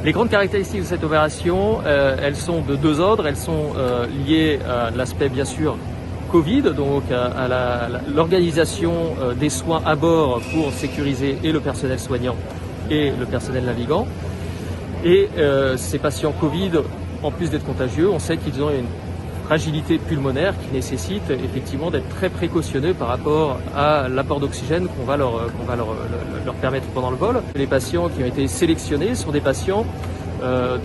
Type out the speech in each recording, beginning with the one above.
Les grandes caractéristiques de cette opération, elles sont de deux ordres. Elles sont liées à l'aspect bien sûr Covid, donc à l'organisation des soins à bord pour sécuriser et le personnel soignant et le personnel navigant. Et ces patients Covid, en plus d'être contagieux, on sait qu'ils ont une fragilité pulmonaire qui nécessite effectivement d'être très précautionneux par rapport à l'apport d'oxygène qu'on va leur permettre pendant le vol. Les patients qui ont été sélectionnés sont des patients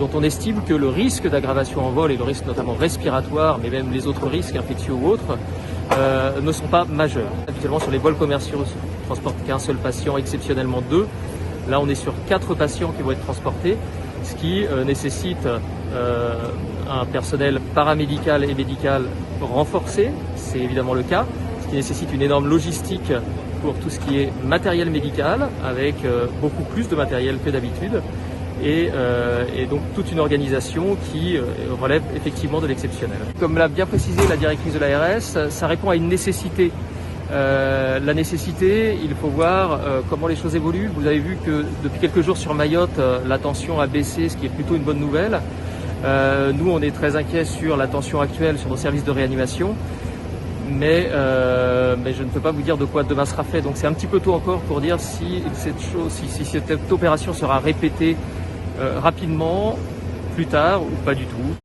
dont on estime que le risque d'aggravation en vol et le risque notamment respiratoire, mais même les autres risques infectieux ou autres, ne sont pas majeurs. Habituellement sur les vols commerciaux, on ne transporte qu'un seul patient, exceptionnellement deux. Là on est sur 4 patients qui vont être transportés, ce qui nécessite un personnel paramédical et médical renforcé, c'est évidemment le cas, ce qui nécessite une énorme logistique pour tout ce qui est matériel médical, avec beaucoup plus de matériel que d'habitude, et donc toute une organisation qui relève effectivement de l'exceptionnel. Comme l'a bien précisé la directrice de l'ARS, ça répond à une nécessité. La nécessité, il faut voir comment les choses évoluent. Vous avez vu que depuis quelques jours sur Mayotte, la tension a baissé, ce qui est plutôt une bonne nouvelle. Nous, on est très inquiets sur la tension actuelle sur nos services de réanimation, mais je ne peux pas vous dire de quoi demain sera fait. Donc c'est un petit peu tôt encore pour dire si cette opération sera répétée rapidement, plus tard ou pas du tout.